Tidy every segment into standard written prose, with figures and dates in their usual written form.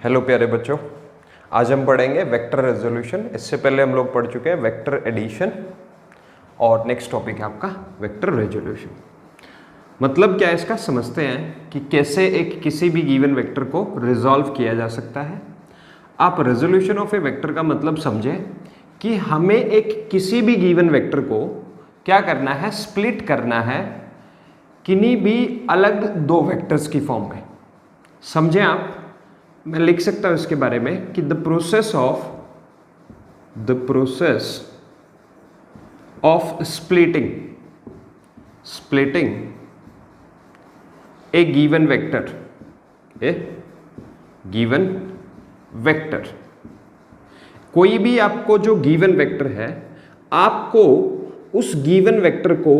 Hello प्यारे बच्चों, आज हम पढ़ेंगे वेक्टर रेजोल्यूशन। इससे पहले हम लोग पढ़ चुके हैं वेक्टर एडिशन और नेक्स्ट टॉपिक है आपका वेक्टर रेजोल्यूशन। मतलब क्या है इसका, समझते हैं कि कैसे एक किसी भी गिवन वेक्टर को रिजॉल्व किया जा सकता है। आप रेजोल्यूशन ऑफ ए वेक्टर का मतलब समझें कि हमें एक किसी भी गिवन वेक्टर को क्या करना है, स्प्लिट करना है किन्हीं भी अलग दो वेक्टर्स की फॉर्म में। समझें आप, मैं लिख सकता हूं इसके बारे में कि the process of splitting A given vector, कोई भी आपको जो गिवन वेक्टर है, आपको उस गिवन वेक्टर को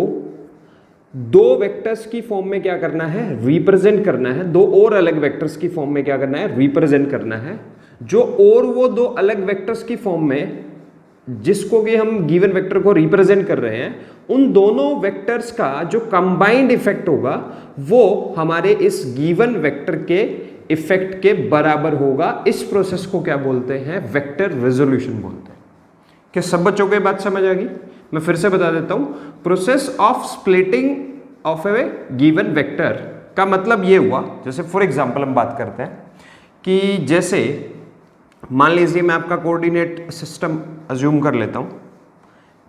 दो वेक्टर्स की फॉर्म में क्या करना है, रिप्रेजेंट करना है। दो और अलग वेक्टर्स की फॉर्म में क्या करना है, रिप्रेजेंट करना है। जो और वो दो अलग वेक्टर्स की फॉर्म में जिसको कि हम गिवन वेक्टर को रिप्रेजेंट कर रहे हैं, उन दोनों वेक्टर्स का जो कंबाइंड इफेक्ट होगा वो हमारे इस गिवन वेक्टर के इफेक्ट के बराबर होगा। इस प्रोसेस को क्या बोलते हैं, वेक्टर रेजोल्यूशन बोलते हैं। क्या सब बच्चों को ये बात समझ आ गई? मैं फिर से बता देता हूं। Process of splitting of A given vector का मतलब ये हुआ, जैसे फॉर एग्जांपल हम बात करते हैं कि जैसे मान लीजिए मैं आपका कोऑर्डिनेट सिस्टम अज्यूम कर लेता हूं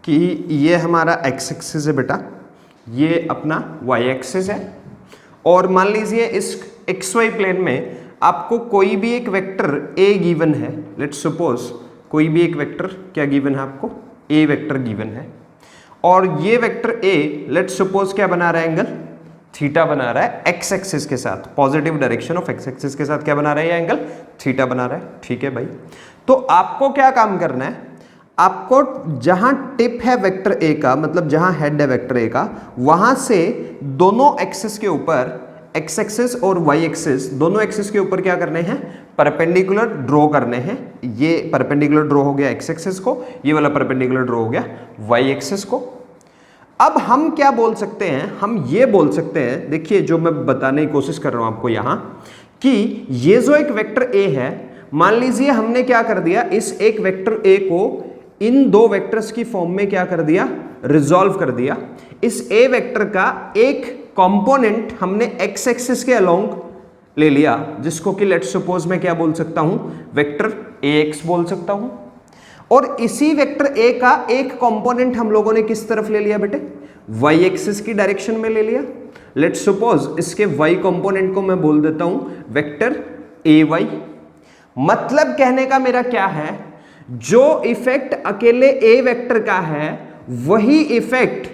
कि ये हमारा एक्स एक्सिस है बेटा, ये अपना वाई एक्सिस है, और मान लीजिए इस एक्स वाई प्लेन में आपको कोई भी एक वेक्टर ए गिवन है। लेट्स सपोज कोई भी एक वेक्टर क्या गिवन है, आपको ए वेक्टर गिवन है, और ये वेक्टर ए लेट्स सपोज क्या बना रहा है, एंगल थीटा बना रहा है एक्स एक्सिस के साथ, positive direction of x axis के साथ क्या बना रहा है, ये एंगल थीटा बना रहा है। ठीक है भाई, तो आपको क्या काम करना है, आपको जहां टिप है वेक्टर ए का, मतलब जहां हेड है वेक्टर ए का, वहां से दोनों एक्सिस के ऊपर, एक्स एक्सिस और वाई एक्सिस, दोनों एक्सिस के ऊपर क्या करने हैं, परपेंडिकुलर ड्रॉ करने हैं। ये परपेंडिकुलर ड्रॉ हो गया एक्स एक्सिस को, ये वाला परपेंडिकुलर ड्रॉ हो गया वाई एक्सिस को। अब हम क्या बोल सकते हैं, हम ये बोल सकते हैं, देखिए जो मैं बताने की कोशिश कर रहा हूं आपको यहां, कि ये जो एक वेक्टर ए है, मान लीजिए हमने क्या कर दिया, इस एक वेक्टर ए को इन दो वेक्टर्स की फॉर्म में क्या कर दिया, रिजॉल्व कर दिया। इस ए वेक्टर का एक कंपोनेंट हमने एक्स एक्सिस के अलोंग ले लिया, जिसको कि लेट्स सपोज मैं क्या बोल सकता हूं, वेक्टर ए एक्स बोल सकता हूं, और इसी वेक्टर ए का एक कंपोनेंट हम लोगों ने किस तरफ ले लिया बेटे, वाई एक्सिस की डायरेक्शन में ले लिया। लेट्स सपोज इसके वाई कंपोनेंट को मैं बोल देता हूं वेक्टर ए वाई। मतलब कहने का मेरा क्या है, जो इफेक्ट अकेले ए वेक्टर का है वही इफेक्ट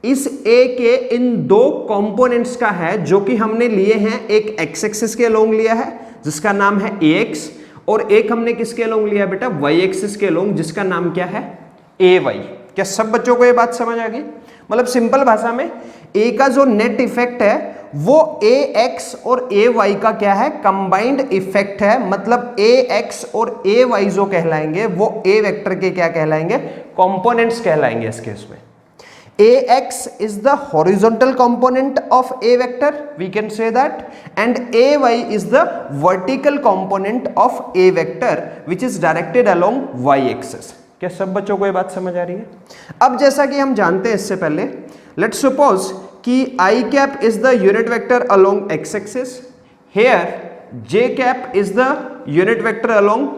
इस ए के इन दो कंपोनेंट्स का है, जो कि हमने लिए हैं, एक एक्स एक्सिस के अलोंग लिया है जिसका नाम है ए एक्स, और एक हमने किसके अलोंग लिया बेटा, वाई एक्सिस के अलोंग, जिसका नाम क्या है, ए वाई। क्या सब बच्चों को ये बात समझ आ गई? मतलब सिंपल भाषा में ए का जो नेट इफेक्ट है वो ए एक्स और ए वाई का क्या है, कंबाइंड इफेक्ट है। मतलब ए एक्स और ए वाई जो कहलाएंगे वो ए वेक्टर के क्या कहलाएंगे, कंपोनेंट्स कहलाएंगे इस केस में। ax is the horizontal component of a vector, we can say that, and ay is the vertical component of a vector which is directed along y axis। क्या सब बच्चों को ये बात समझ आ रही है? अब जैसा कि हम जानते हैं इससे पहले, let's suppose कि i cap is the unit vector along x axis, here j cap is the unit vector along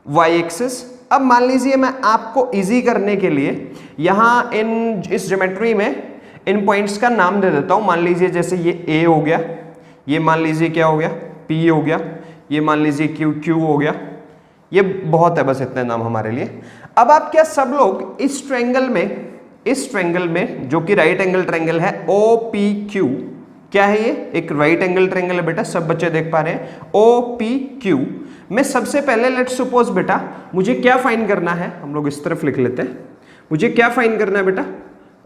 y axis। अब मान लीजिए मैं आपको इजी करने के लिए यहां इस ज्योमेट्री में इन पॉइंट्स का नाम दे देता हूं। मान लीजिए जैसे ये ए हो गया, ये मान लीजिए क्या हो गया, पी हो गया, ये मान लीजिए क्यू हो गया। ये बहुत है, बस इतने नाम हमारे लिए। अब आप क्या सब लोग इस ट्रायंगल में जो कि राइट एंगल ट्रायंगल है ओ पी क्यू, क्या है ये, एक राइट एंगल ट्रायंगल है बेटा, सब बच्चे देख पा रहे हैं, ओ पी क्यू में सबसे पहले लेट्स सपोज बेटा मुझे क्या फाइंड करना है, हम लोग इस तरफ लिख लेते हैं, मुझे क्या फाइंड करना है बेटा,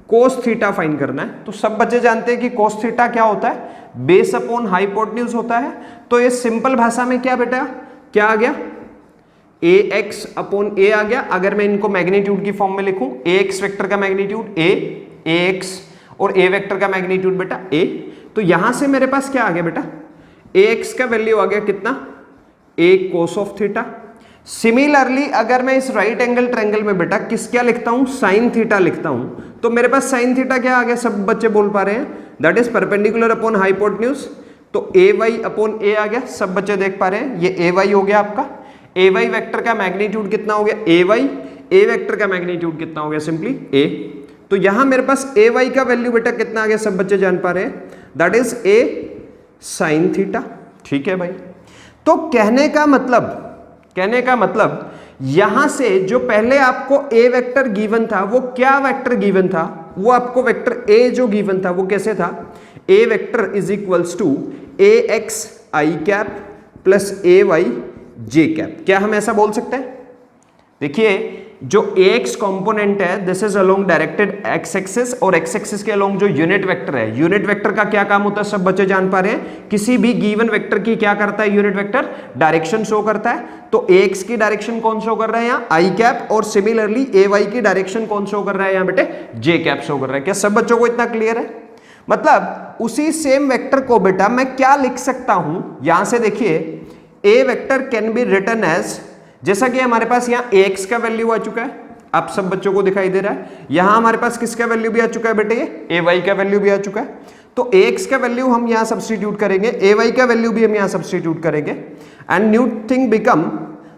कोस थीटा फाइंड करना है। तो सब बच्चे जानते हैं कि कोस थीटा क्या होता है, बेस अपॉन हाइपोटेन्यूज होता है। तो ये सिंपल भाषा में क्या बेटा, क्या आ गया, ए एक्स अपॉन ए आ गया। अगर मैं इनको मैग्नीट्यूड की फॉर्म में लिखूं, ए एक्स वेक्टर का मैग्नीट्यूड ए एक्स और ए वेक्टर का मैग्नीट्यूड बेटा ए, तो यहां से मेरे पास क्या आ गया बेटा, ए एक्स का वैल्यू आ गया कितना, ए कोस ऑफ थीटा। सिमिलरली अगर मैं इस राइट एंगल ट्रायंगल में बेटा किस क्या लिखता हूं, साइन थीटा लिखता हूं, तो मेरे पास साइन थीटा क्या आ गया, सब बच्चे बोल पा रहे हैं, that is perpendicular upon hypotenuse. तो ए वाई अपॉन ए आ गया, सब बच्चे देख पा रहे हैं, ये ए वाई हो गया आपका। ए वाई वेक्टर का मैग्नीट्यूड कितना हो गया, ए वाई। ए वेक्टर का मैग्नीट्यूड कितना हो गया, सिंपली ए। तो यहां मेरे पास ए वाई का वैल्यू बेटा कितना आ गया, सब बच्चे जान पा रहे हैं, that is A sine theta. ठीक है भाई। तो कहने का मतलब यहां से जो पहले आपको ए वेक्टर गिवन था, वो क्या वेक्टर गिवन था, वो आपको वेक्टर ए जो गिवन था वो कैसे था, A vector is equals to A X I cap plus A Y J cap. क्या हम ऐसा बोल सकते हैं? देखिए जो ax कंपोनेंट है this is along directed x axis, और x एक्सिस के अलोंग जो यूनिट वेक्टर है, यूनिट वेक्टर का क्या काम होता है, सब बच्चे जान पा रहे हैं, किसी भी गिवन वेक्टर की क्या करता है यूनिट वेक्टर, डायरेक्शन शो करता है। तो ax की डायरेक्शन कौन शो कर रहा है यहाँ, आई कैप, और सिमिलरली ay की डायरेक्शन कौन शो कर रहा है यहाँ बेटे, जे कैप शो कर रहा है। क्या सब बच्चों को इतना क्लियर है? मतलब उसी सेम वेक्टर को बेटा मैं क्या लिख सकता हूं, यहां से देखिए A vector can be written as, जैसा कि हमारे पास यहाँ ax का वैल्यू आ चुका है, आप सब बच्चों को दिखाई दे रहा है, यहां हमारे पास किसका वैल्यू भी आ चुका है बेटे, ये ay का वैल्यू भी आ चुका है। तो ax का वैल्यू हम यहां सब्स्टिट्यूट करेंगे, ay का वैल्यू भी हम यहां सब्स्टिट्यूट करेंगे, and new thing become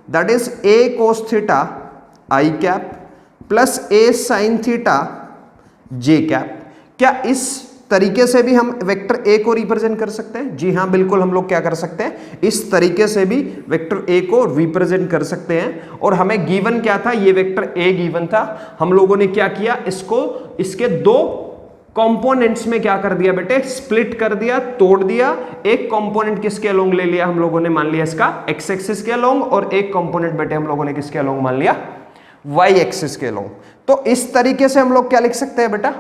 that is a cos theta I cap plus a sin theta J cap. क्या इस तरीके से भी हम वेक्टर ए को रिप्रेजेंट कर सकते हैं? जी हाँ, बिल्कुल हम लोग क्या कर सकते हैं, इस तरीके से भी वेक्टर ए को रिप्रेजेंट कर सकते हैं। और हमें गिवन क्या था, ये वेक्टर ए गिवन था, हम लोगों ने क्या किया, इसको इसके दो कंपोनेंट्स में क्या कर दिया बेटे, स्प्लिट कर दिया, तोड़ दिया। एक कंपोनेंट किसके अलोंग ले लिया हम लोगों ने, मान लिया इसका एक्स एक्सिस के अलोंग, और एक कंपोनेंट बेटे हम लोगों ने किसके अलोंग मान लिया, वाई एक्सिस के अलोंग। तो इस तरीके से हम लोग क्या लिख सकते हैं बेटा,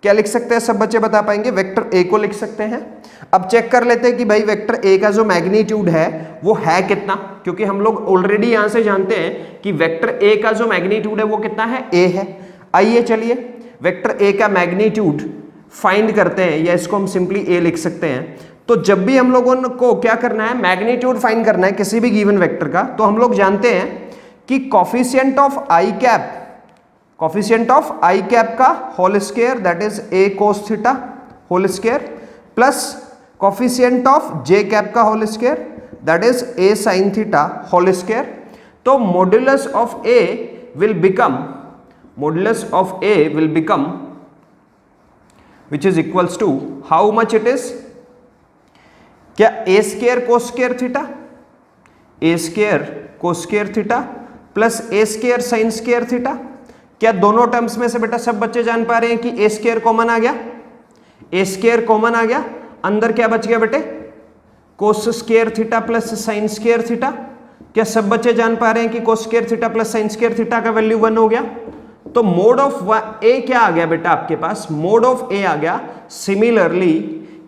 क्या लिख सकते हैं, सब बच्चे बता पाएंगे, वेक्टर ए को लिख सकते हैं। अब चेक कर लेते हैं कि भाई वेक्टर ए का जो मैग्नीट्यूड है वो है कितना, क्योंकि हम लोग ऑलरेडी यहां से जानते हैं कि वेक्टर ए का जो मैग्नीट्यूड है वो कितना है, ए है। आइए चलिए वेक्टर ए का मैग्नीट्यूड फाइंड करते हैं, या इसको हम सिंपली ए लिख सकते हैं। तो जब भी हम लोगों को क्या करना है, मैग्नीट्यूड फाइंड करना है किसी भी गिवन वेक्टर का, तो हम लोग जानते हैं कि coefficient of I cap, coefficient of I cap का whole square that is A cos theta whole square plus coefficient of J cap का whole square that is A sine theta whole square. तो modulus of A will become which is equals to how much it is, क्या A square cos square theta, A square cos square theta plus A square sine square theta. क्या दोनों terms में से बेटा सब बच्चे जान पा रहे हैं कि ए स्क्वायर कॉमन आ गया, ए स्क्वायर कॉमन आ गया, अंदर क्या बच गया बेटे, कोस square theta plus sign square theta. क्या सब बच्चे जान पा रहे हैं कि कोस square theta plus sign square theta का वैल्यू 1 हो गया। तो मोड ऑफ ए क्या आ गया बेटा आपके पास, मोड ऑफ ए आ गया, सिमिलरली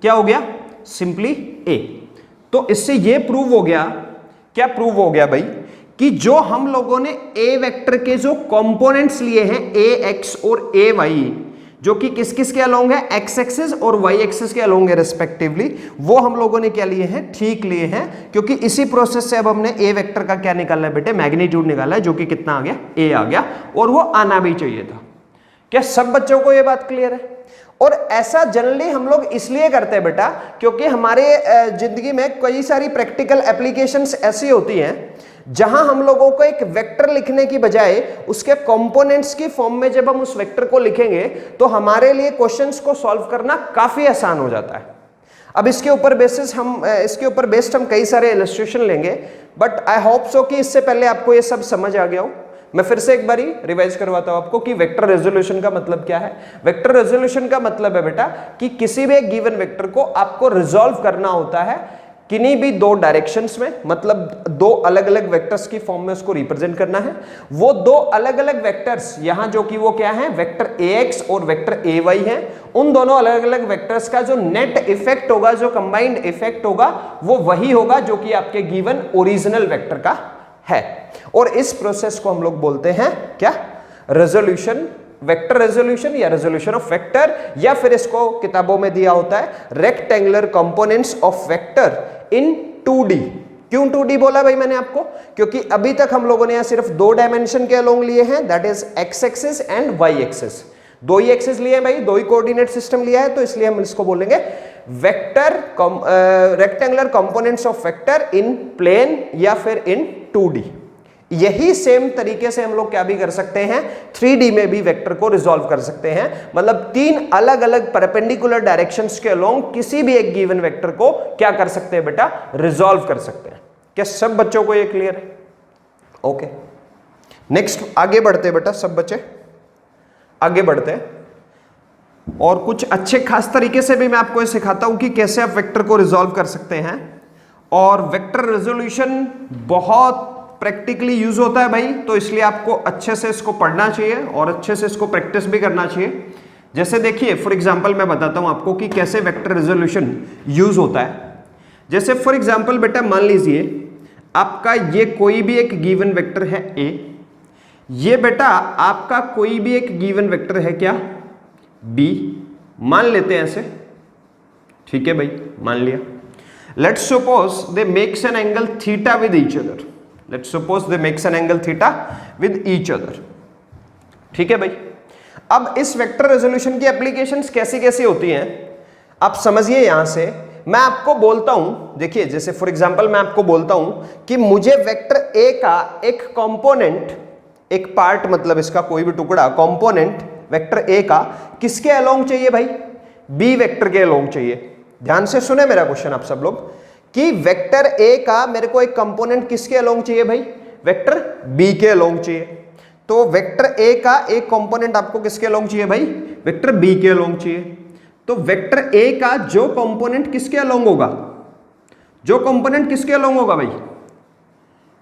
क्या हो गया, सिंपली ए। तो इससे ये प्रूव हो गया, क्या प्रूव हो गया भाई, कि जो हम लोगों ने ए वेक्टर के जो कंपोनेंट्स लिए हैं ए एक्स और ए वाई, जो कि किस किस के अलोंग है, एक्स एक्सिस और वाई एक्सिस के अलोंग है रेस्पेक्टिवली, वो हम लोगों ने क्या लिए हैं, ठीक लिए हैं। क्योंकि इसी प्रोसेस से अब हमने ए वेक्टर का क्या निकाला है बेटे, मैग्नीट्यूड निकाला है, जो कि कितना आ गया, ए आ गया, और वो आना भी चाहिए था। क्या सब बच्चों को ये बात क्लियर है? और ऐसा जनरली हम लोग इसलिए करते हैं बेटा, क्योंकि हमारे जिंदगी में कई सारी प्रैक्टिकल एप्लीकेशंस ऐसी होती हैं जहां हम लोगों को एक वेक्टर लिखने की बजाय उसके कंपोनेंट्स की फॉर्म में जब हम उस वेक्टर को लिखेंगे तो हमारे लिए क्वेश्चंस को सॉल्व करना काफी आसान हो जाता है। अब इसके ऊपर बेस्ड हम कई सारे इलस्ट्रेशन लेंगे, बट आई होप सो कि इससे पहले आपको ये सब समझ आ गया हो। मैं फिर से एक बारी रिवाइज करवाता हूं आपको कि वेक्टर रेजोल्यूशन का मतलब क्या है। वेक्टर रेजोल्यूशन का मतलब है बेटा कि किसी भी एक गिवन वेक्टर को आपको रिजॉल्व करना होता है किन्हीं भी दो डायरेक्शंस में, मतलब दो अलग अलग वेक्टर्स की फॉर्म में उसको रिप्रेजेंट करना है। वो दो अलग अलग वेक्टर्स यहां जो कि वो क्या है, वेक्टर ax और वेक्टर ay है, उन दोनों अलग अलग वेक्टर्स का जो नेट इफेक्ट होगा, जो कंबाइंड इफेक्ट होगा, वो वही होगा जो कि आपके गिवन ओरिजिनल वेक्टर का है। और इस प्रोसेस को हम लोग बोलते हैं क्या, रेजोल्यूशन, वेक्टर रेजोल्यूशन या रेजोल्यूशन ऑफ वेक्टर, या फिर इसको किताबों में दिया होता है rectangular components of vector in 2D। क्यों 2D बोला भाई मैंने आपको? क्योंकि अभी तक हम लोगों ने यहां सिर्फ 2 डायमेंशन के अलोंग लिए हैं, that is x axis and y axis. 2 ही एक्सिस लिए भाई, 2 ही कोऑर्डिनेट सिस्टम लिया है, तो इसलिए हम इसको बोलेंगे vector rectangular components of vector in plane या फिर इन 2D। यही सेम तरीके से हम लोग क्या भी कर सकते हैं, 3D में भी वेक्टर को रिजॉल्व कर सकते हैं। मतलब 3 अलग अलग परपेंडिकुलर डायरेक्शंस के अलोंग किसी भी एक गिवन वेक्टर को क्या कर सकते हैं बेटा, रिजॉल्व कर सकते हैं। क्या सब बच्चों को ये क्लियर है? ओके, नेक्स्ट आगे बढ़ते बेटा, सब बच्चे आगे बढ़ते हैं और कुछ अच्छे खास तरीके से भी मैं आपको ये सिखाता हूं कि कैसे आप वेक्टर को रिजॉल्व कर सकते हैं। और वेक्टर रेजोल्यूशन बहुत प्रैक्टिकली यूज होता है भाई, तो इसलिए आपको अच्छे से इसको पढ़ना चाहिए और अच्छे से इसको प्रैक्टिस भी करना चाहिए। जैसे देखिए फॉर एग्जांपल मैं बताता हूं आपको कि कैसे वेक्टर रेजोल्यूशन यूज होता है। जैसे फॉर एग्जांपल बेटा मान लीजिए आपका ये कोई भी एक गिवन वेक्टर है ए, ये बेटा आपका कोई भी एक गिवन वेक्टर है क्या, बी, मान लेते हैं ऐसे, ठीक है भाई, मान लिया। Let's suppose they makes an angle theta with each other, let's suppose they makes an angle theta with each other, ठीक है भाई। अब इस वेक्टर रेजोल्यूशन की एप्लीकेशंस कैसी कैसी होती हैं आप समझिए। यहां से मैं आपको बोलता हूं, देखिए जैसे फॉर एग्जांपल मैं आपको बोलता हूं कि मुझे वेक्टर ए का एक कंपोनेंट, एक पार्ट मतलब इसका कोई भी टुकड़ा, कंपोनेंट वेक्टर ए का किसके अलोंग चाहिए भाई, बी वेक्टर के अलोंग चाहिए। ध्यान से सुने मेरा क्वेश्चन आप सब लोग कि वेक्टर ए का मेरे को एक कंपोनेंट किसके अलोंग चाहिए भाई, वेक्टर बी के अलोंग चाहिए। तो वेक्टर ए का एक कंपोनेंट आपको किसके अलोंग चाहिए भाई, वेक्टर बी के अलोंग चाहिए। तो वेक्टर ए का जो कंपोनेंट किसके अलोंग होगा, जो कंपोनेंट किसके अलोंग होगा भाई,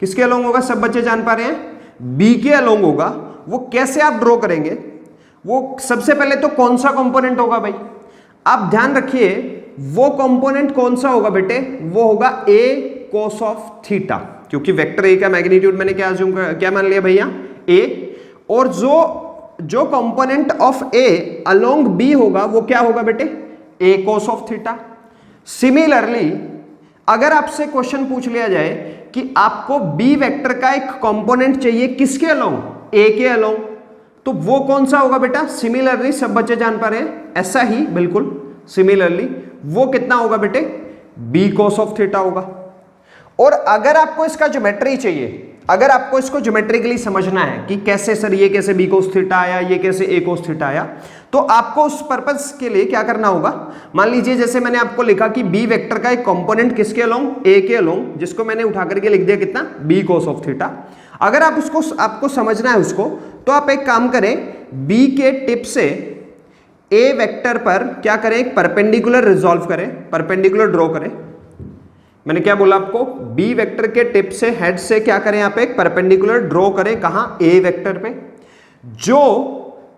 किसके अलोंग होगा, सब बच्चे जान पा रहे हैं, बी के अलोंग होगा। वो कैसे आप ड्रॉ करेंगे, वो सबसे पहले तो कौन सा कंपोनेंट होगा भाई, आप ध्यान रखिए वो कंपोनेंट कौन सा होगा बेटे, वो होगा ए कोस ऑफ थीटा, क्योंकि वेक्टर ए का मैग्नीट्यूड मैंने क्या मान लिया भैया, ए, और जो component of A along B होगा वो क्या होगा बेटे, A cos of theta. Similarly अगर आपसे क्वेश्चन पूछ लिया जाए कि आपको बी वेक्टर का एक कंपोनेंट चाहिए किसके अलोंग, ए के अलोंग, तो वो कौन सा होगा बेटा, सिमिलरली सब बच्चे जान पा रहे हैं, ऐसा ही बिल्कुल सिमिलरली वो कितना होगा बेटे, बी कोस ऑफ थीटा होगा। और अगर आपको इसका ज्योमेट्री चाहिए, अगर आपको इसको ज्योमेट्रिकली समझना है कि कैसे सर ये कैसे बी कोस थीटा आया, ये कैसे ए कोस थीटा आया, तो आपको उस पर्पस के लिए क्या करना होगा, मान लीजिए जैसे मैंने आपको लिखा कि बी वेक्टर का एक कंपोनेंट किसके अलोंग, ए के अलोंग, जिसको मैंने उठा करके लिख दिया कितना, बी कोस ऑफ थीटा। अगर आप उसको आपको समझना है उसको, तो आप एक काम करें, बी के टिप से ए वेक्टर पर क्या करें, एक परपेंडिकुलर रिजॉल्व करें, परपेंडिकुलर ड्रॉ करें। मैंने क्या बोला आपको, बी वेक्टर के टिप से, हेड से क्या करें, आप एक परपेंडिकुलर ड्रॉ करें, कहां, ए वेक्टर पे। जो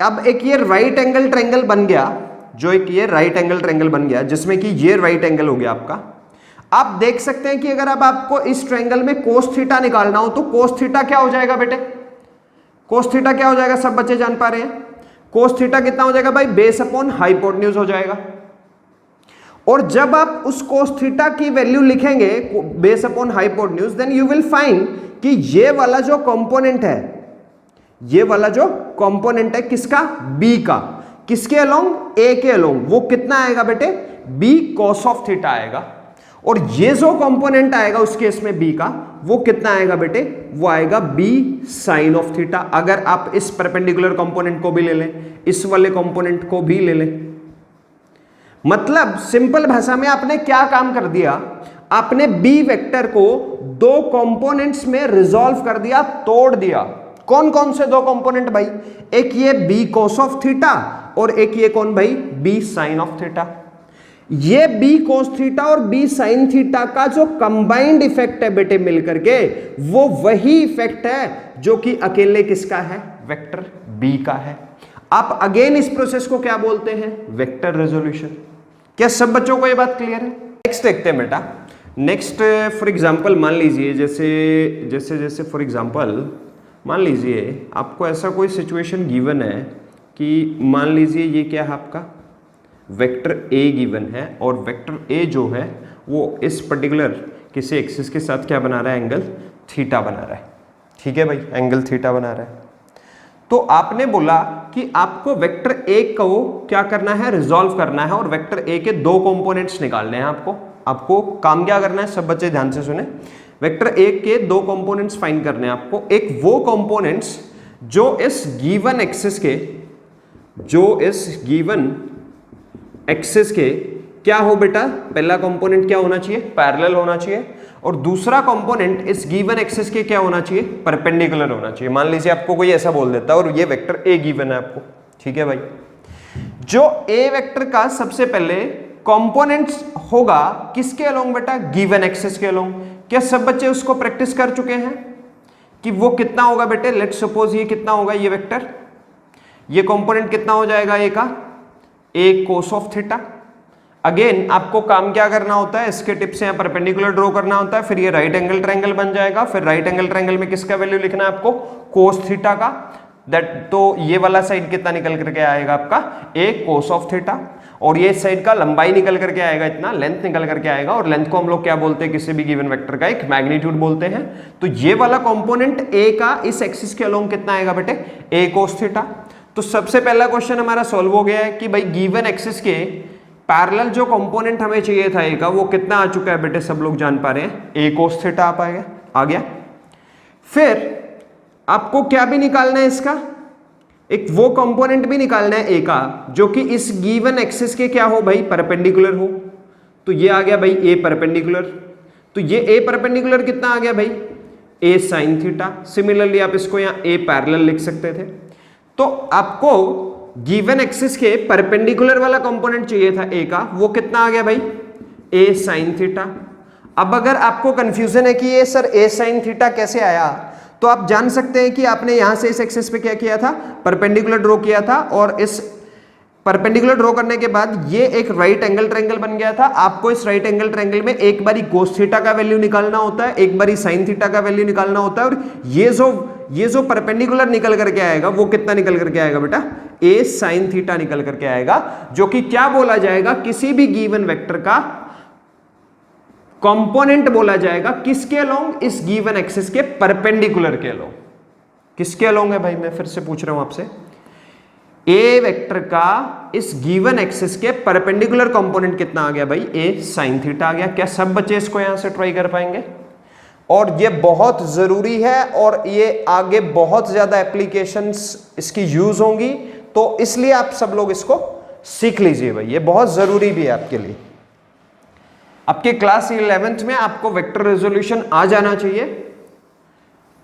अब एक ये राइट एंगल ट्रायंगल बन गया, जो एक ये राइट एंगल ट्रायंगल बन गया जिसमें कि ये राइट एंगल हो गया आपका। आप देख सकते हैं कि अगर अब आपको इस ट्रायंगल में कोस थीटा निकालना हो तो कोस थीटा क्या हो जाएगा बेटे, कोस थीटा क्या हो जाएगा, सब बच्चे जान पा रहे हैं, कोस थीटा कितना हो जाएगा भाई, बेस अपॉन हाइपोटेन्यूज हो जाएगा। और जब आप उस कोस थीटा की वैल्यू लिखेंगे base upon hypotenuse, then you will find कि ये वाला जो कंपोनेंट है, ये वाला जो कंपोनेंट है किसका, बी का, किसके अलोंग, ए के अलोंग, वो कितना आएगा बेटे, बी कॉस ऑफ थीटा आएगा। और ये जो कंपोनेंट आएगा उस केस में बी का, वो कितना आएगा बेटे, वो आएगा बी साइन ऑफ थीटा। अगर आप इस परपेंडिकुलर कंपोनेंट को भी ले लें, इस वाले कंपोनेंट को भी ले लें, मतलब सिंपल भाषा में आपने क्या काम कर दिया, आपने बी वेक्टर को दो कंपोनेंट्स में रिजॉल्व कर दिया, तोड़ दिया। कौन कौन से दो कंपोनेंट भाई, एक ये बी कोस ऑफ थीटा और एक ये कौन भाई, बी साइन ऑफ थीटा। ये बी कोस थीटा और बी साइन थीटा का जो कंबाइंड इफेक्ट है बेटे मिलकर के, वो वही इफेक्ट है जो कि अकेले किसका है, वेक्टर बी का है। आप अगेन इस प्रोसेस को क्या बोलते हैं, वेक्टर रेजोल्यूशन। क्या सब बच्चों को ये बात क्लियर है? नेक्स्ट देखते हैं बेटा। नेक्स्ट फॉर एग्जांपल मान लीजिए जैसे फॉर एग्जांपल मान लीजिए आपको ऐसा कोई सिचुएशन गिवन है कि मान लीजिए ये क्या है आपका, वेक्टर ए गिवन है और वेक्टर ए जो है वो इस पर्टिकुलर किसी एक्सिस के साथ क्या बना रहा है, एंगल थीटा बना रहा है। ठीक है भाई, एंगल थीटा बना रहा है। तो आपने बोला कि आपको वेक्टर ए को क्या करना है, रिजॉल्व करना है, और वेक्टर ए के दो कंपोनेंट्स निकालने हैं आपको काम क्या करना है, सब बच्चे ध्यान से सुने। वेक्टर ए के दो कंपोनेंट्स फाइंड करने हैं आपको। एक वो कंपोनेंट्स जो इस गिवन एक्सिस के क्या हो बेटा, पहला कंपोनेंट क्या होना चाहिए, पैरेलल होना चाहिए, और दूसरा कंपोनेंट इस गिवन एक्सिस के क्या होना चाहिए, परपेंडिकुलर होना चाहिए। मान लीजिए आपको कोई ऐसा बोल देता है और ये वेक्टर ए गिवन है आपको। ठीक है भाई, जो ए वेक्टर का सबसे पहले कंपोनेंट्स होगा किसके अलोंग बेटा, गिवन एक्सिस के अलोंग। क्या सब बच्चे उसको प्रैक्टिस कर चुके हैं कि वो कितना होगा बेटे, लेट्स सपोज ये कितना होगा, ये वेक्टर, ये कंपोनेंट कितना हो जाएगा ए का, ए कोस ऑफ थीटा। अगेन आपको काम क्या करना होता है, इसके टिप से यहाँ परपेंडिकुलर ड्रॉ करना होता है, फिर ये राइट एंगल ट्रायंगल बन जाएगा। फिर राइट एंगल ट्रायंगल में किसका वैल्यू लिखना है आपको, कोस थीटा का। दैट तो ये वाला साइड कितना निकल करके आएगा आपका, ए कोस ऑफ थीटा, और ये साइड का लंबाई निकल करके आएगा इतना, लेंथ निकल करके आएगा, और लेंथ को हम लोग क्या बोलते हैं, किसी भी गिवन वेक्टर का एक मैग्नीट्यूड बोलते हैं। तो ये वाला कंपोनेंट ए का इस एक्सिस के अलोंग कितना आएगा बेटे, ए कोस थीटा। तो सबसे पहला क्वेश्चन हमारा सॉल्व हो गया है कि भाई गिवन एक्सिस के पैरेलल जो कंपोनेंट हमें चाहिए था ए का, वो कितना आ चुका है बेटे, सब लोग जान पा रहे हैं, ए कोस थीटा आ गया। फिर आपको क्या भी निकालना है इसका, एक वो कंपोनेंट भी निकालना है ए का जो कि इस गिवन एक्सिस के क्या हो भाई, परपेंडिकुलर हो। तो ये आ गया भाई ए परपेंडिकुलर। तो ये ए परपेंडिकुलर कितना आ गया भाई, ए साइन थीटा। सिमिलरली आप इसको यहाँ ए पैरेलल लिख सकते थे। तो आपको गिवन एक्सिस के परपेंडिकुलर वाला कंपोनेंट चाहिए था ए का, वो कितना आ गया भाई, ए साइन थीटा। अब अगर आपको कंफ्यूजन है कि ये सर ए साइन थीटा कैसे आया, तो आप जान सकते हैं कि आपने यहां से इस एक्सिस पे क्या किया था, परपेंडिकुलर ड्रॉ किया था, और इस परपेंडिकुलर ड्रॉ करने के बाद ये एक राइट एंगल ट्रायंगल बन गया था। आपको इस राइट एंगल ट्रायंगल में एक बारी कोस थीटा का वैल्यू निकालना होता है, एक बारी साइन थीटा का वैल्यू निकालना होता है, और ये जो परपेंडिकुलर निकल करके आएगा वो कितना निकल करके आएगा बेटा, ए साइन थीटा निकल करके आएगा, जो कि क्या बोला जाएगा, किसी भी गिवन वेक्टर का कंपोनेंट बोला जाएगा किसके अलोंग, इस गिवन एक्सिस के परपेंडिकुलर के अलोंग। किसके अलोंग है भाई, मैं फिर से पूछ रहा हूं आपसे, ए वेक्टर का इस गिवन एक्सिस के परपेंडिकुलर कंपोनेंट कितना आ गया भाई, ए साइन थीटा आ गया। क्या सब बच्चे इसको यहां से ट्राई कर पाएंगे? और ये बहुत जरूरी है, और ये आगे बहुत ज्यादा एप्लीकेशंस इसकी यूज होंगी, तो इसलिए आप सब लोग इसको सीख लीजिए भाई, ये बहुत जरूरी भी है आपके लिए। आपके क्लास 11th में आपको वेक्टर रेजोल्यूशन आ जाना चाहिए।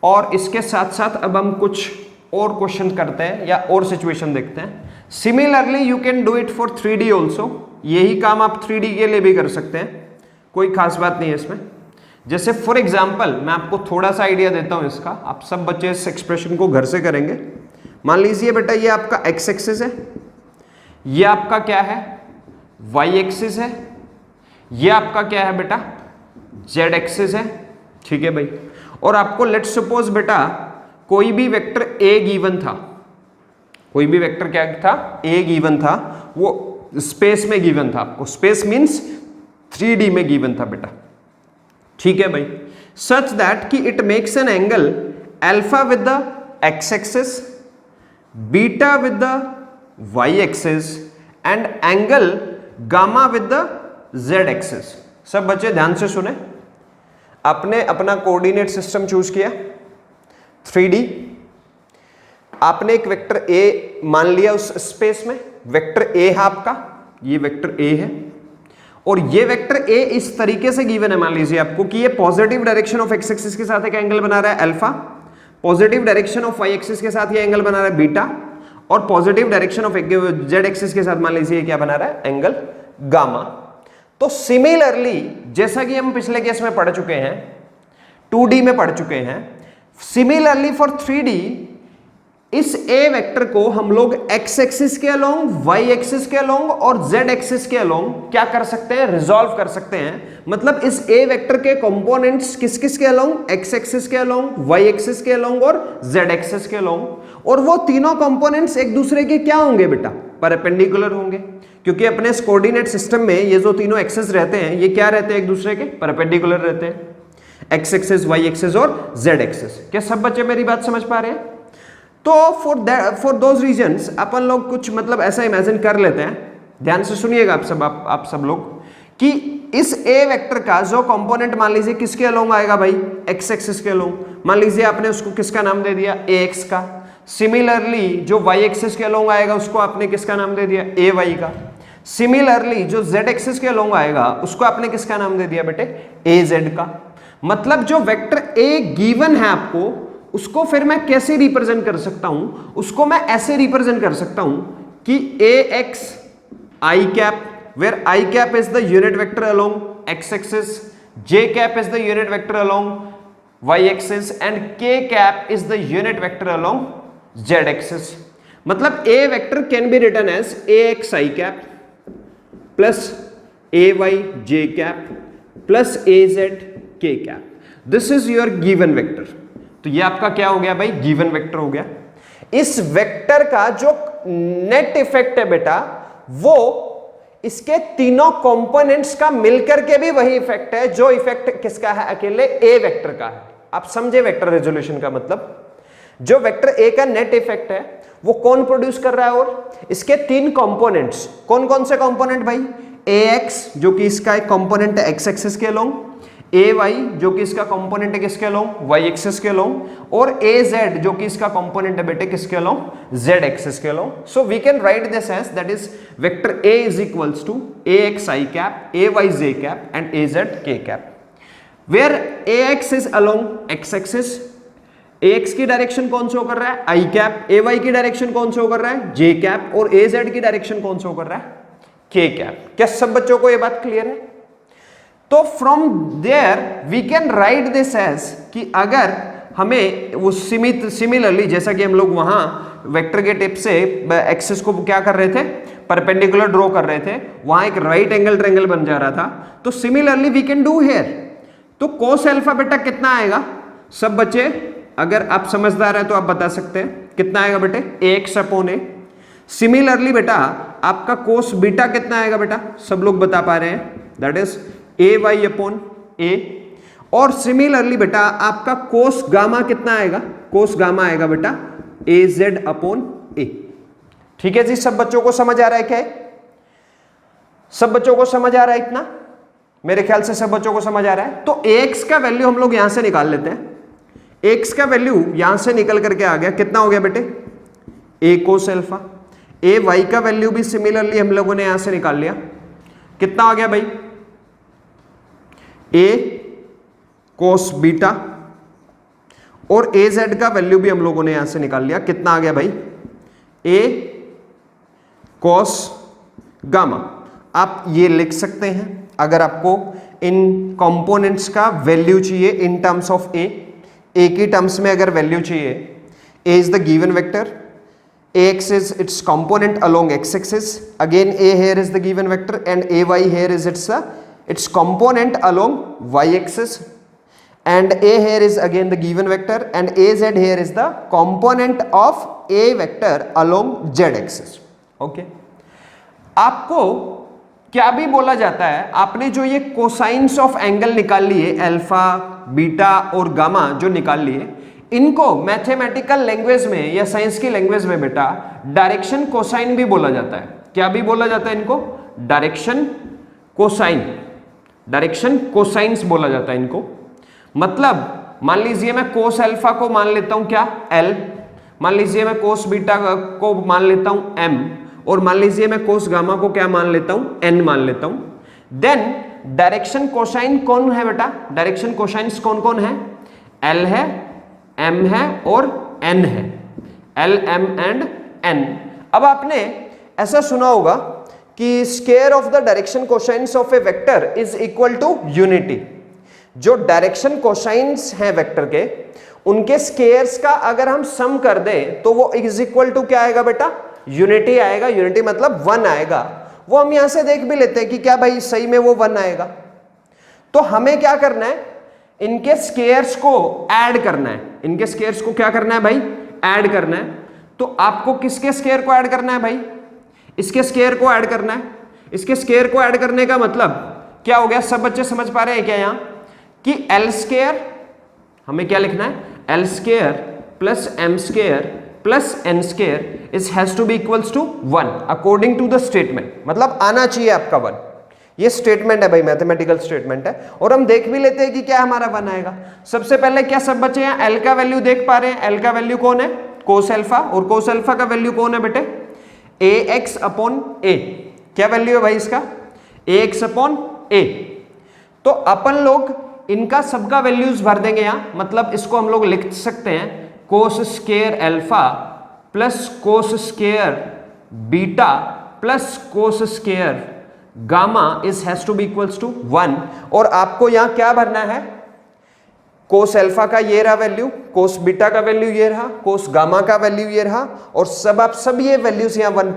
और इसके साथ साथ अब हम कुछ और क्वेश्चन करते हैं या और सिचुएशन देखते हैं। Similarly you can do it for 3D also. यही काम आप 3D के लिए भी कर सकते हैं, कोई खास बात नहीं है इसमें। जैसे फॉर एग्जाम्पल मैं आपको थोड़ा सा आइडिया देता हूं इसका, आप सब बच्चे इस एक्सप्रेशन को घर से करेंगे। मान लीजिए बेटा ये आपका एक्स एक्सिस है, ये आपका क्या है, वाई एक्सिस है, ये आपका क्या है बेटा, जेड एक्सिस है। ठीक है भाई, और आपको लेट्स सपोज बेटा कोई भी वेक्टर ए गिवन था, कोई भी वेक्टर क्या था, ए गिवन था, वो स्पेस में गिवन था आपको, स्पेस मींस 3D में गिवन था बेटा। ठीक है भाई, सच दैट कि it makes an angle alpha with the x axis, beta with the y axis, and angle gamma with the z axis. सब बच्चे ध्यान से सुने, आपने अपना कोऑर्डिनेट सिस्टम चूज किया 3D, आपने एक वेक्टर ए मान लिया उस स्पेस में, वेक्टर ए है आपका, ये वेक्टर ए है, और ये वेक्टर ए इस तरीके से गिवन है, मान लीजिए आपको कि ये positive direction of x axis के साथ एक एंगल बना रहा है alpha, positive direction of y axis के साथ ये एंगल बना रहा है बीटा, और positive direction of z axis के साथ मान लीजिए क्या बना रहा है, एंगल गामा। तो सिमिलरली जैसा कि हम पिछले केस में पढ़ चुके हैं, 2D में पढ़ चुके हैं, सिमिलरली फॉर 3D इस ए वेक्टर को हम लोग एक्स एक्सिस के अलोंग, वाई एक्सिस के अलोंग और जेड एक्सिस के अलोंग क्या कर सकते हैं, रिजॉल्व कर सकते हैं। मतलब इस ए वेक्टर के कंपोनेंट्स किस किस के अलोंग, एक्स एक्सिस के अलोंग, वाई एक्सिस के अलोंग और जेड एक्सिस के अलोंग, और वो तीनों कंपोनेंट्स एक दूसरे के क्या होंगे बेटा, परपेंडिकुलर होंगे, क्योंकि अपने कोऑर्डिनेट सिस्टम में ये जो तीनों एक्सिस रहते हैं ये क्या रहते हैं, एक दूसरे के परपेंडिकुलर रहते हैं। एक्स एक्सिस, वाई एक्सिस और जेड एक्सिस। क्या सब बच्चे मेरी बात समझ पा रहे हैं? तो फॉर दोज रीजंस अपन लोग कुछ मतलब ऐसा इमेजिन कर लेते हैं, ध्यान से सुनिएगा आप सब लोग, कि इस ए वेक्टर का जो कंपोनेंट मान लीजिए किसके अलोंग आएगा भाई, एक्स एक्सिस के अलोंग, मान लीजिए आपने उसको किसका नाम दे दिया, ए एक्स का। सिमिलरली जो वाई एक्सिस के अलोंग आएगा उसको आपने किसका नाम दे दिया, ए वाई का। सिमिलरली जो जेड एक्सिस के अलोंग आएगा उसको आपने किसका नाम दे दिया बेटे, ए जेड का। मतलब जो वेक्टर ए गिवन है आपको, उसको फिर मैं कैसे रिप्रेजेंट कर सकता हूं, उसको मैं ऐसे रिप्रेजेंट कर सकता हूं कि A X I cap, where I cap is the unit vector along x axis, j cap is the unit vector along y axis and k cap is the unit vector along z axis. मतलब a vector can be written as ax I cap plus ay j cap plus az k cap. This is your given vector. तो ये आपका क्या हो गया भाई, given vector हो गया। इस वेक्टर का जो नेट इफेक्ट है बेटा, वो इसके तीनों कंपोनेंट्स का मिलकर के भी वही इफेक्ट है जो इफेक्ट किसका है, अकेले ए वेक्टर का है। आप समझे वेक्टर रेजोल्यूशन का मतलब? जो वेक्टर ए का नेट इफेक्ट है वो कौन प्रोड्यूस कर रहा है, और इसके तीन कंपोनेंट्स कौन कौन से कंपोनेंट भाई, ए एक्स जो कि इसका एक कंपोनेंट है एक्स एक्सिस के अलोंग, ए वाई जो कि इसका कंपोनेंट है किसके अलोंग, वाई एक्सिस के अलोंग, और ए जेड जो कि इसका कंपोनेंट है बेटे किसके अलोंग, जेड एक्सिस के along. So we can write this as that is vector A is equals to A X I cap, A Y J cap and A Z K cap, where A X is along X axis, A X की direction कौन show कर रहा है, I cap, A Y की direction कौन show कर रहा है, जे कैप, और ए जेड की डायरेक्शन कौन शो कर रहा है, के कैप। क्या सब बच्चों को ये बात क्लियर है? तो from there we can write this as कि अगर हमें वो सिमिलरली जैसा कि हम लोग वहां वेक्टर के टिप से एक्सिस को क्या कर रहे थे, परपेंडिकुलर ड्रॉ कर रहे थे, वहां एक राइट एंगल ट्रायंगल बन जा रहा था, तो similarly we can do here. तो कोस अल्फा बेटा कितना आएगा सब बच्चे, अगर आप समझदार है तो आप बता सकते हैं कितना आएगा बेटे, एक्स अपॉन ए। सिमिलरली बेटा आपका कोस बीटा कितना आएगा बेटा, सब लोग बता पा रहे हैं, that is A Y upon A. और सिमिलरली बेटा आपका कोस गामा कितना आएगा, कोस गामा आएगा बेटा ए जेड अपॉन ए। ठीक है जी, सब बच्चों को समझ आ रहा है क्या है? सब बच्चों को समझ आ रहा है इतना? मेरे ख्याल से सब बच्चों को समझ आ रहा है। तो एक्स का वैल्यू हम लोग यहां से निकाल लेते हैं। एक्स का वैल्यू यहां से निकल करके आ गया, कितना हो गया बेटे, A cos alpha. A Y का वैल्यू भी सिमिलरली हम लोगों ने यहां से निकाल लिया, कितना आ गया भाई, ए कोस बीटा। और ए जेड का वैल्यू भी हम लोगों ने यहां से निकाल लिया, कितना आ गया भाई, ए कोस गामा। आप ये लिख सकते हैं अगर आपको इन कंपोनेंट्स का वैल्यू चाहिए इन टर्म्स ऑफ ए की टर्म्स में अगर वैल्यू चाहिए, A is the given vector, ax is its component along x axis, again a here is the given vector and ay here is its component along y axis, and a here is again the given vector and az here is the component of a vector along z axis. Okay, आपको क्या भी बोला जाता है, आपने जो ये cosines of angle निकाल लिए, अल्फा बीटा और गामा जो निकाल लिए, इनको मैथमेटिकल लैंग्वेज में या साइंस की लैंग्वेज में बेटा डायरेक्शन कोसाइन भी बोला जाता है। क्या भी बोला जाता है इनको, डायरेक्शन कोसाइन, डायरेक्शन कोसाइंस बोला जाता है इनको। मतलब मान लीजिए मैं कोस अल्फा को मान लेता हूं क्या, एल, मान लीजिए मैं कोस बीटा को मान लेता हूं एम, और मान लीजिए मैं कोस गामा को क्या मान लेता हूं, एन मान लेता हूं। देन डायरेक्शन कोसाइन कौन है बेटा, डायरेक्शन कोसाइंस कौन कौन है, एल है, एम है और एन है, एल एम एंड एन। अब आपने ऐसा सुना होगा कि square of the direction cosines of a vector is equal to unity. जो डायरेक्शन कोसाइंस हैं वेक्टर के, उनके स्क्वायर्स का अगर हम सम कर दें तो वो इज इक्वल टू क्या आएगा बेटा, यूनिटी आएगा। यूनिटी मतलब 1 आएगा। वो हम यहां से देख भी लेते हैं कि क्या भाई सही में वो 1 आएगा। तो हमें क्या करना है, इनके स्क्वायर्स को ऐड करना है। इनके स्क्वायर्स को क्या करना है भाई, ऐड करना है। तो आपको किसके स्क्वायर को ऐड करना है भाई, इसके स्क्वायर को ऐड करना है। इसके स्क्वायर को ऐड करने का मतलब क्या हो गया, सब बच्चे समझ पा रहे हैं क्या यहाँ, कि एल स्क्वायर, हमें क्या लिखना है, l square plus m square plus n square is has to be equals to 1 according to the statement, मतलब आना चाहिए आपका 1। ये स्टेटमेंट है भाई, मैथमेटिकल स्टेटमेंट है, और हम देख भी लेते हैं कि क्या हमारा 1 आएगा। सबसे पहले क्या सब बचे हैं, एल का वैल्यू देख पा रहे हैं, एल का वैल्यू कौन है, कोस अल्फा, और कोस अल्फा का वैल्यू कौन है बेटे, ए एक्स अपॉन ए। क्या वैल्यू है भाई इसका, ए एक्स अपॉन ए। तो अपन लोग इनका सबका वैल्यूज भर देंगे यहां, मतलब इसको हम लोग लिख सकते हैं cos square alpha plus cos square beta plus cos square gamma is has to be equals to 1। और आपको यहां क्या भरना है, कोस अल्फा का ये रहा वैल्यू, कोस बीटा का वैल्यू ये रहा, कोस गामा का वैल्यू ये रहा, और सब आप सब ये वैल्यूज यहां 1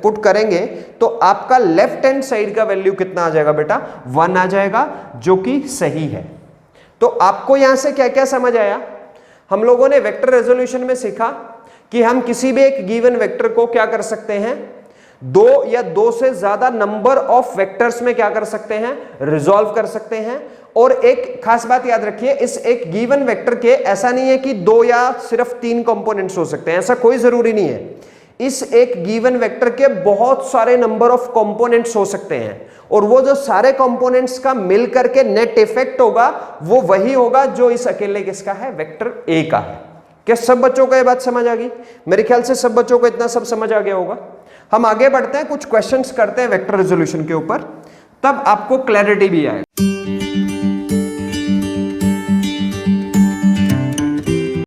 पुट करेंगे तो आपका लेफ्ट हैंड साइड का वैल्यू कितना आ जाएगा बेटा, 1 आ जाएगा, जो कि सही है। तो आपको यहां से क्या क्या समझ आया, हम लोगों ने वेक्टर रेजोल्यूशन में सीखा कि हम किसी भी एक गिवन वेक्टर को क्या कर सकते हैं, 2 या 2 से ज्यादा नंबर ऑफ वेक्टर्स में क्या कर सकते हैं, रिजॉल्व कर सकते हैं। और एक खास बात याद रखिए, इस एक गिवन वेक्टर के ऐसा नहीं है कि 2 या सिर्फ 3 कंपोनेंट्स हो सकते हैं, ऐसा कोई जरूरी नहीं है। इस एक गिवन वेक्टर के बहुत सारे नंबर ऑफ कंपोनेंट्स हो सकते हैं, और वो जो सारे कंपोनेंट्स का मिलकर के नेट इफेक्ट होगा वो वही होगा जो इस अकेले किसका है, वेक्टर ए का है। क्या सब बच्चों को ये बात समझ आ गई? मेरे ख्याल से सब बच्चों को इतना सब समझ आ गया होगा। हम आगे बढ़ते हैं, कुछ क्वेश्चंस करते हैं वेक्टर रेजोल्यूशन के ऊपर, तब आपको क्लैरिटी भी आएगी।